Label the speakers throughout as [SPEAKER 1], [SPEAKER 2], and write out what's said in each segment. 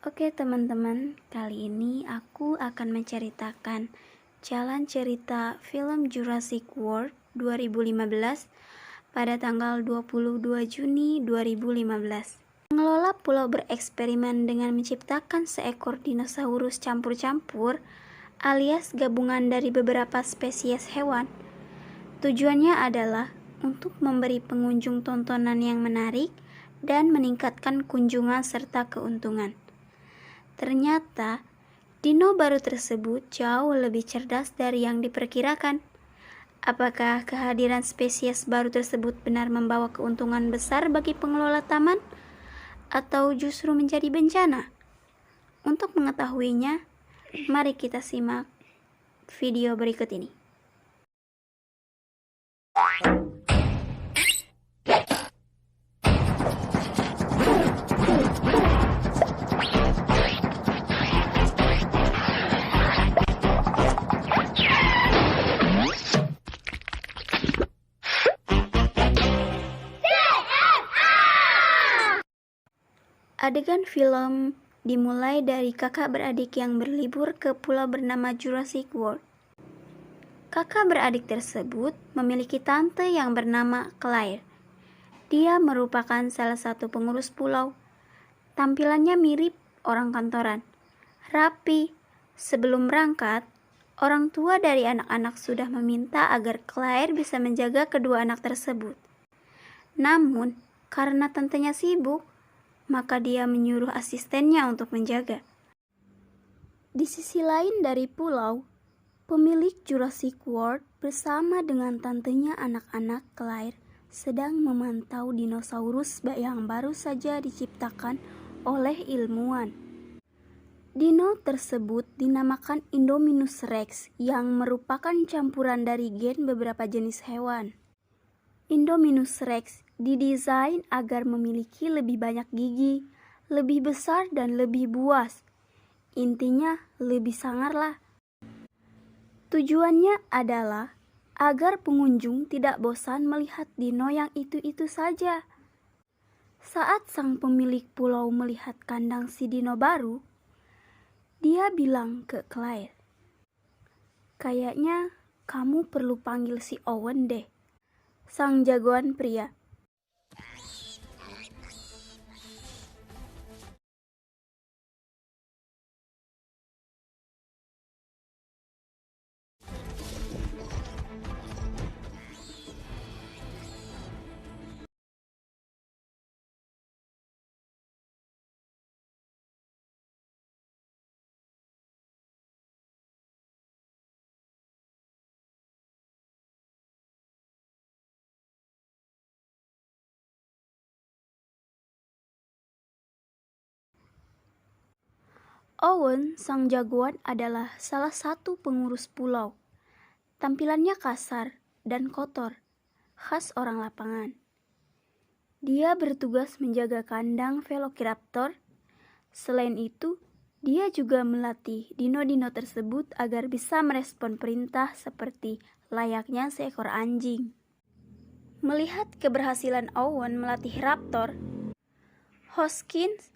[SPEAKER 1] Oke teman-teman, kali ini aku akan menceritakan jalan cerita film Jurassic World 2015 pada tanggal 22 Juni 2015. Pengelola pulau bereksperimen dengan menciptakan seekor dinosaurus campur-campur alias gabungan dari beberapa spesies hewan. Tujuannya adalah untuk memberi pengunjung tontonan yang menarik dan meningkatkan kunjungan serta keuntungan. Ternyata, dino baru tersebut jauh lebih cerdas dari yang diperkirakan. Apakah kehadiran spesies baru tersebut benar membawa keuntungan besar bagi pengelola taman? Atau justru menjadi bencana? Untuk mengetahuinya, mari kita simak video berikut ini. Adegan film dimulai dari kakak beradik yang berlibur ke pulau bernama Jurassic World. Kakak beradik tersebut memiliki tante yang bernama Claire. Dia merupakan salah satu pengurus pulau. Tampilannya mirip orang kantoran, rapi. Sebelum berangkat, orang tua dari anak-anak sudah meminta agar Claire bisa menjaga kedua anak tersebut. Namun, karena tantenya sibuk, maka dia menyuruh asistennya untuk menjaga. Di sisi lain dari pulau, pemilik Jurassic World bersama dengan tantenya anak-anak Claire sedang memantau dinosaurus yang baru saja diciptakan oleh ilmuwan. Dino tersebut dinamakan Indominus Rex yang merupakan campuran dari gen beberapa jenis hewan. Indominus Rex didesain agar memiliki lebih banyak gigi, lebih besar dan lebih buas. Intinya lebih sangar lah. Tujuannya adalah agar pengunjung tidak bosan melihat dino yang itu-itu saja. Saat sang pemilik pulau melihat kandang si dino baru, dia bilang ke Claire, "Kayaknya kamu perlu panggil si Owen deh, sang jagoan pria." Owen, sang jagoan, adalah salah satu pengurus pulau. Tampilannya kasar dan kotor, khas orang lapangan. Dia bertugas menjaga kandang Velociraptor. Selain itu, dia juga melatih dino-dino tersebut agar bisa merespon perintah seperti layaknya seekor anjing. Melihat keberhasilan Owen melatih raptor, Hoskins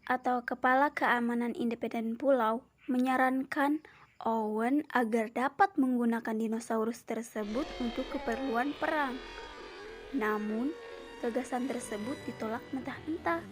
[SPEAKER 1] atau Kepala Keamanan Independen Pulau menyarankan Owen agar dapat menggunakan dinosaurus tersebut untuk keperluan perang. Namun, gagasan tersebut ditolak mentah-mentah.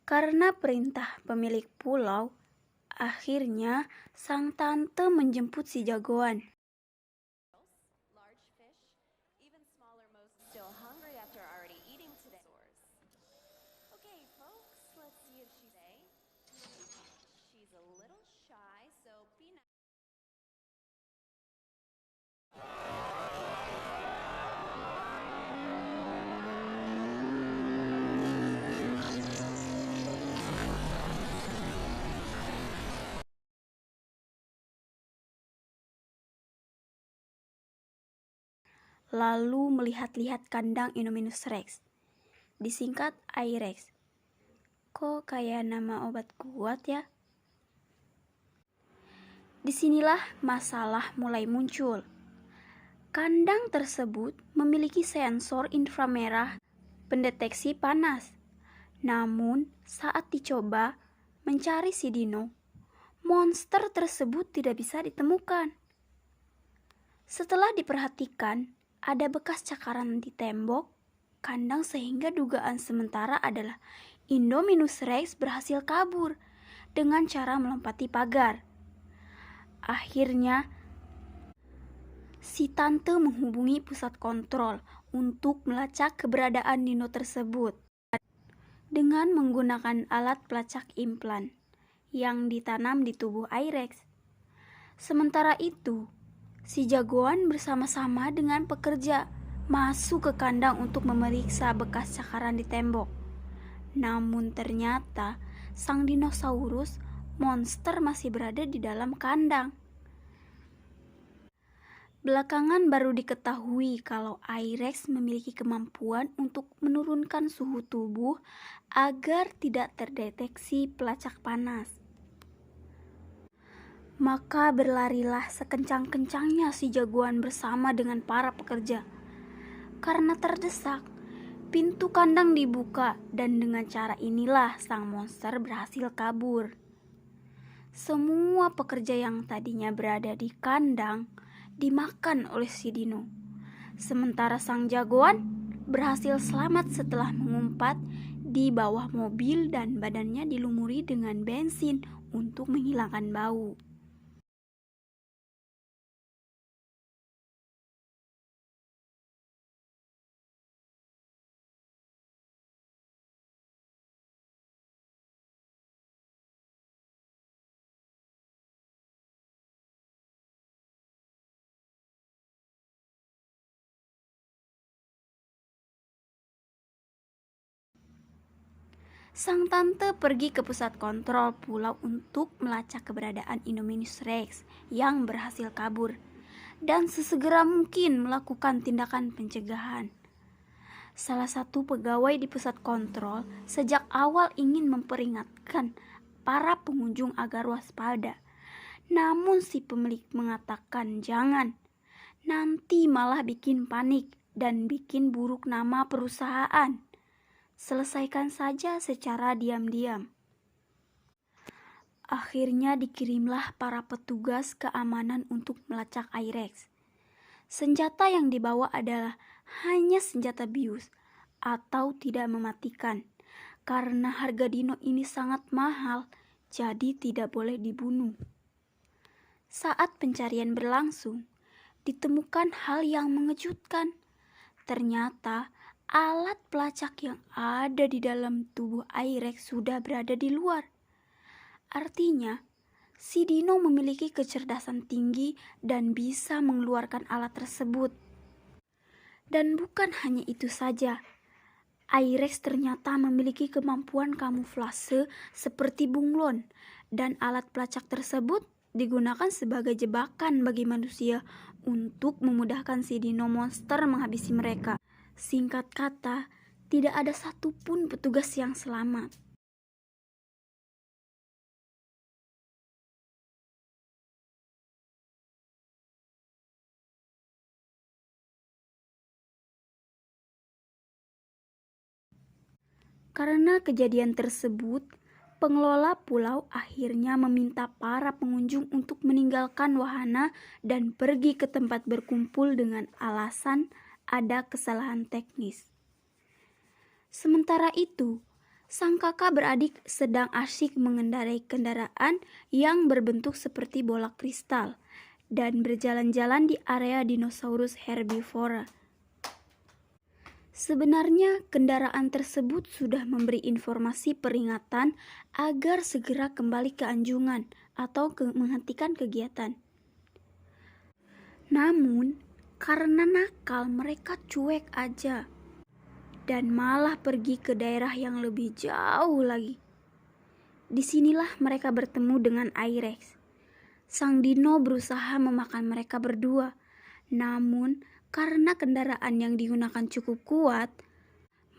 [SPEAKER 1] Karena perintah pemilik pulau, akhirnya sang tante menjemput si jagoan. lalu melihat-lihat kandang Indominus Rex, disingkat I-Rex. Kok kayak nama obat kuat ya? Disinilah masalah mulai muncul. Kandang tersebut memiliki sensor inframerah pendeteksi panas. Namun, saat dicoba mencari si dino, monster tersebut tidak bisa ditemukan. Setelah diperhatikan, ada bekas cakaran di tembok kandang sehingga dugaan sementara adalah Indominus Rex berhasil kabur dengan cara melompati pagar. Akhirnya, si tante menghubungi pusat kontrol untuk melacak keberadaan dino tersebut dengan menggunakan alat pelacak implan yang ditanam di tubuh I-Rex. Sementara itu, si jagoan bersama-sama dengan pekerja masuk ke kandang untuk memeriksa bekas cakaran di tembok. Namun ternyata sang dinosaurus monster masih berada di dalam kandang. Belakangan baru diketahui kalau I-Rex memiliki kemampuan untuk menurunkan suhu tubuh agar tidak terdeteksi pelacak panas. Maka berlarilah sekencang-kencangnya si jagoan bersama dengan para pekerja. Karena terdesak, pintu kandang dibuka dan dengan cara inilah sang monster berhasil kabur. Semua pekerja yang tadinya berada di kandang dimakan oleh si dino. Sementara sang jagoan berhasil selamat setelah mengumpat di bawah mobil dan badannya dilumuri dengan bensin untuk menghilangkan bau. Sang tante pergi ke pusat kontrol pulau untuk melacak keberadaan Indominus Rex yang berhasil kabur dan sesegera mungkin melakukan tindakan pencegahan. Salah satu pegawai di pusat kontrol sejak awal ingin memperingatkan para pengunjung agar waspada. Namun si pemilik mengatakan jangan, nanti malah bikin panik dan bikin buruk nama perusahaan. Selesaikan saja secara diam-diam. Akhirnya dikirimlah para petugas keamanan untuk melacak I-Rex. Senjata yang dibawa adalah hanya senjata bius atau tidak mematikan. Karena harga dino ini sangat mahal, jadi tidak boleh dibunuh. Saat pencarian berlangsung, ditemukan hal yang mengejutkan. Ternyata alat pelacak yang ada di dalam tubuh I-Rex sudah berada di luar. Artinya, si dino memiliki kecerdasan tinggi dan bisa mengeluarkan alat tersebut. Dan bukan hanya itu saja, I-Rex ternyata memiliki kemampuan kamuflase seperti bunglon, dan alat pelacak tersebut digunakan sebagai jebakan bagi manusia untuk memudahkan si dino monster menghabisi mereka. Singkat kata, tidak ada satupun petugas yang selamat. Karena kejadian tersebut, pengelola pulau akhirnya meminta para pengunjung untuk meninggalkan wahana dan pergi ke tempat berkumpul dengan alasan ada kesalahan teknis. Sementara itu, sang kakak beradik sedang asyik mengendarai kendaraan yang berbentuk seperti bola kristal dan berjalan-jalan di area dinosaurus herbivora. Sebenarnya kendaraan tersebut sudah memberi informasi peringatan agar segera kembali ke anjungan atau menghentikan kegiatan. Namun, karena nakal mereka cuek aja dan malah pergi ke daerah yang lebih jauh lagi. Disinilah mereka bertemu dengan I-Rex. Sang dino berusaha memakan mereka berdua, namun Karena kendaraan yang digunakan cukup kuat,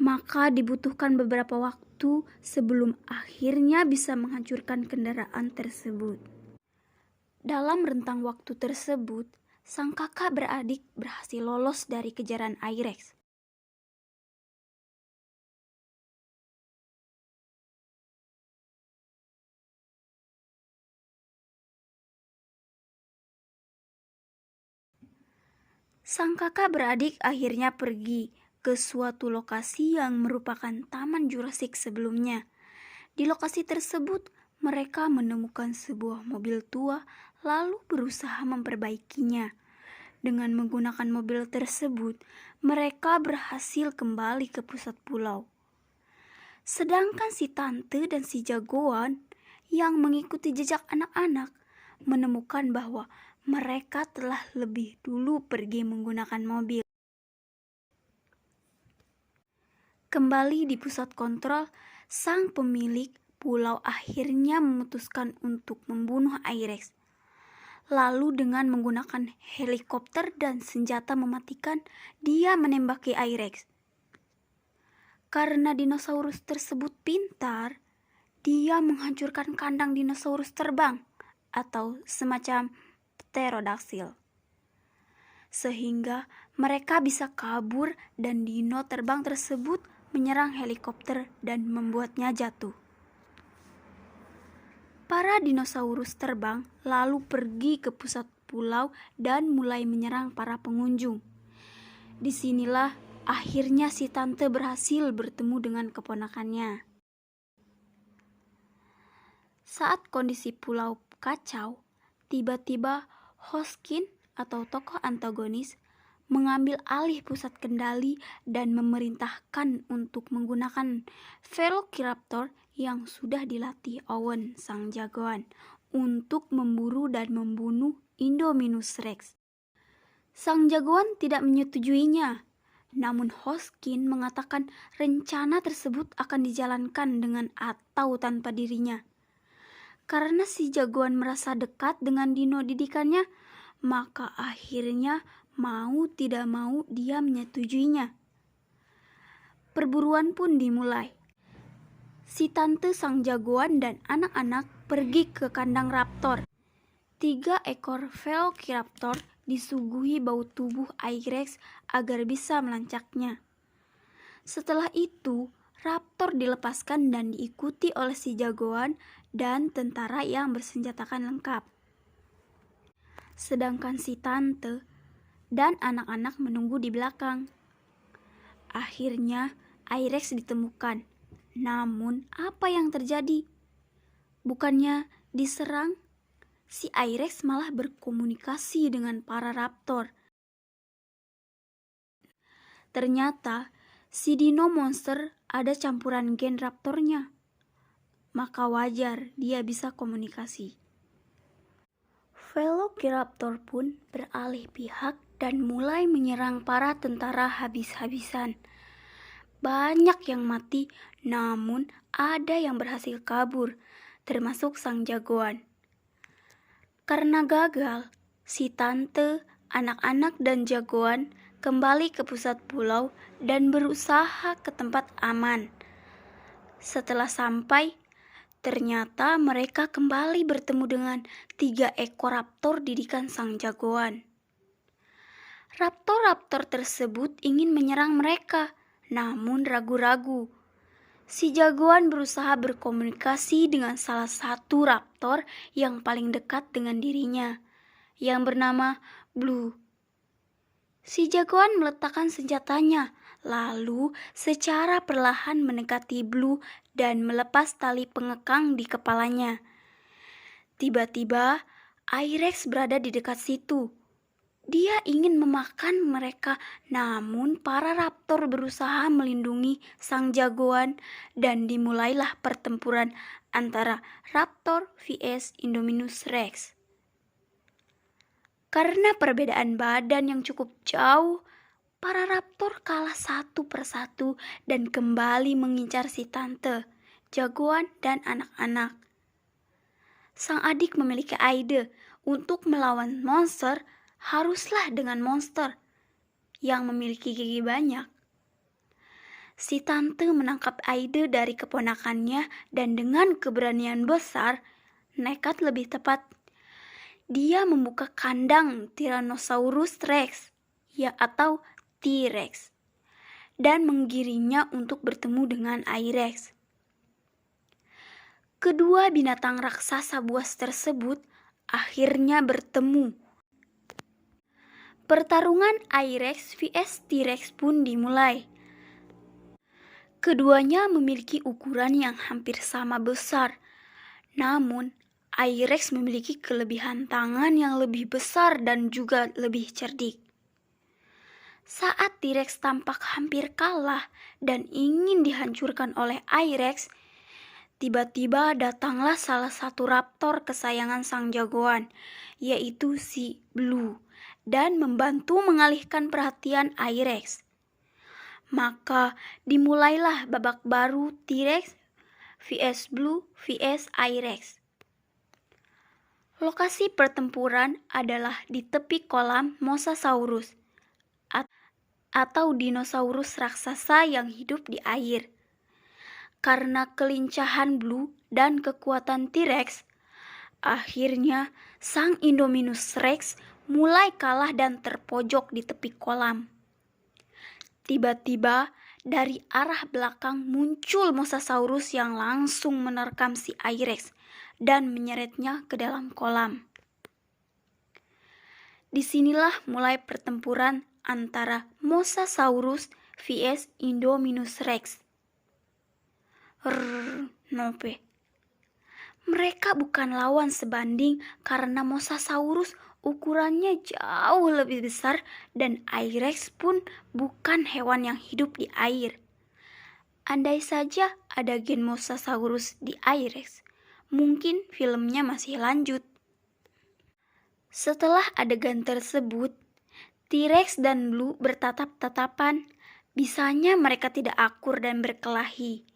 [SPEAKER 1] maka dibutuhkan beberapa waktu sebelum akhirnya bisa menghancurkan kendaraan tersebut. Dalam rentang waktu tersebut, sang kakak beradik berhasil lolos dari kejaran I-Rex. Sang kakak beradik akhirnya pergi ke suatu lokasi yang merupakan taman Jurassic sebelumnya. Di lokasi tersebut, mereka menemukan sebuah mobil tua lalu berusaha memperbaikinya. Dengan menggunakan mobil tersebut, mereka berhasil kembali ke pusat pulau. Sedangkan si tante dan si jagoan yang mengikuti jejak anak-anak menemukan bahwa mereka telah lebih dulu pergi menggunakan mobil. Kembali di pusat kontrol, sang pemilik pulau akhirnya memutuskan untuk membunuh I-Rex. Lalu dengan menggunakan helikopter dan senjata mematikan, dia menembaki I-Rex. Karena dinosaurus tersebut pintar, dia menghancurkan kandang dinosaurus terbang atau semacam pterodaktil. Sehingga mereka bisa kabur dan dino terbang tersebut menyerang helikopter dan membuatnya jatuh. Para dinosaurus terbang lalu pergi ke pusat pulau dan mulai menyerang para pengunjung. Disinilah akhirnya si tante berhasil bertemu dengan keponakannya. Saat kondisi pulau kacau, tiba-tiba Hoskin atau tokoh antagonis mengambil alih pusat kendali dan memerintahkan untuk menggunakan Velociraptor yang sudah dilatih Owen sang jagoan untuk memburu dan membunuh Indominus Rex. Sang jagoan tidak menyetujuinya, namun Hoskin mengatakan rencana tersebut akan dijalankan dengan atau tanpa dirinya. Karena si jagoan merasa dekat dengan dino didikannya, maka akhirnya mau tidak mau dia menyetujuinya. Perburuan pun dimulai. Si tante sang jagoan dan anak-anak pergi ke kandang raptor. 3 ekor Velociraptor disuguhi bau tubuh I-Rex agar bisa melancaknya. Setelah itu, raptor dilepaskan dan diikuti oleh si jagoan dan tentara yang bersenjatakan lengkap. Sedangkan si tante dan anak-anak menunggu di belakang. Akhirnya I-Rex ditemukan. Namun apa yang terjadi? Bukannya diserang, si I-Rex malah berkomunikasi dengan para raptor. Ternyata si dino monster ada campuran gen raptornya. Maka wajar dia bisa komunikasi. Velociraptor pun beralih pihak dan mulai menyerang para tentara habis-habisan. Banyak yang mati, namun ada yang berhasil kabur, termasuk sang jagoan. Karena gagal, si tante, anak-anak dan jagoan kembali ke pusat pulau dan berusaha ke tempat aman. Setelah sampai, ternyata mereka kembali bertemu dengan 3 ekor raptor didikan sang jagoan. Raptor-raptor tersebut ingin menyerang mereka, namun ragu-ragu. Si jagoan berusaha berkomunikasi dengan salah satu raptor yang paling dekat dengan dirinya, yang bernama Blue. Si jagoan meletakkan senjatanya, lalu secara perlahan mendekati Blue dan melepas tali pengekang di kepalanya. Tiba-tiba, I-Rex berada di dekat situ. Dia ingin memakan mereka, namun para raptor berusaha melindungi sang jagoan dan dimulailah pertempuran antara raptor vs Indominus Rex. Karena perbedaan badan yang cukup jauh, para raptor kalah satu persatu dan kembali mengincar si tante, jagoan, dan anak-anak. Sang adik memiliki ide untuk melawan monster haruslah dengan monster. yang memiliki gigi banyak. Si tante menangkap Aide dari keponakannya dan dengan keberanian besar, nekat lebih tepat, dia membuka kandang Tyrannosaurus Rex, ya atau T-Rex, dan menggiringnya untuk bertemu dengan I-Rex. Kedua binatang raksasa buas tersebut akhirnya bertemu. Pertarungan I-Rex vs T-Rex pun dimulai. Keduanya memiliki ukuran yang hampir sama besar, namun I-Rex memiliki kelebihan tangan yang lebih besar dan juga lebih cerdik. Saat T-Rex tampak hampir kalah dan ingin dihancurkan oleh I-Rex, tiba-tiba datanglah salah satu raptor kesayangan sang jagoan, yaitu si Blue, dan membantu mengalihkan perhatian I-Rex. Maka dimulailah babak baru T-Rex vs Blue vs I-Rex. Lokasi pertempuran adalah di tepi kolam Mosasaurus atau dinosaurus raksasa yang hidup di air. Karena kelincahan Blue dan kekuatan T-Rex, akhirnya sang Indominus Rex mulai kalah dan terpojok di tepi kolam. Tiba-tiba dari arah belakang muncul Mosasaurus yang langsung menerkam si I-Rex dan menyeretnya ke dalam kolam. Disinilah mulai pertempuran antara Mosasaurus vs Indominus Rex. Nope. Mereka bukan lawan sebanding karena Mosasaurus ukurannya jauh lebih besar dan I-Rex pun bukan hewan yang hidup di air. Andai saja ada gen Mosasaurus di I-Rex, mungkin filmnya masih lanjut. Setelah adegan tersebut, T-Rex dan Blue bertatap-tatapan. Bisanya mereka tidak akur dan berkelahi.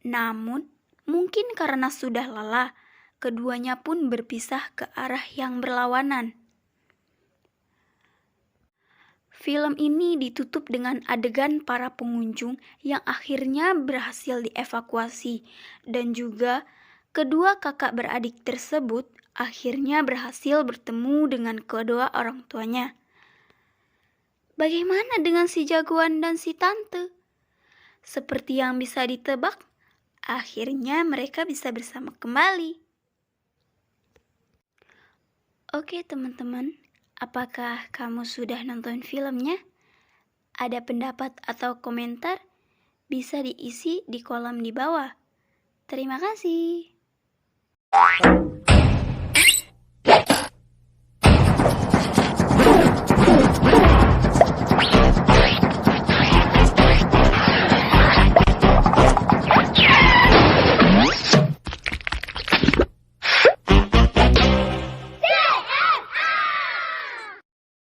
[SPEAKER 1] Namun, mungkin karena sudah lelah, keduanya pun berpisah ke arah yang berlawanan. Film ini ditutup dengan adegan para pengunjung yang akhirnya berhasil dievakuasi, dan juga kedua kakak beradik tersebut akhirnya berhasil bertemu dengan kedua orang tuanya. Bagaimana dengan si jagoan dan si tante? Seperti yang bisa ditebak, akhirnya mereka bisa bersama kembali. Oke teman-teman, apakah kamu sudah nonton filmnya? Ada pendapat atau komentar? Bisa diisi di kolom di bawah. Terima kasih.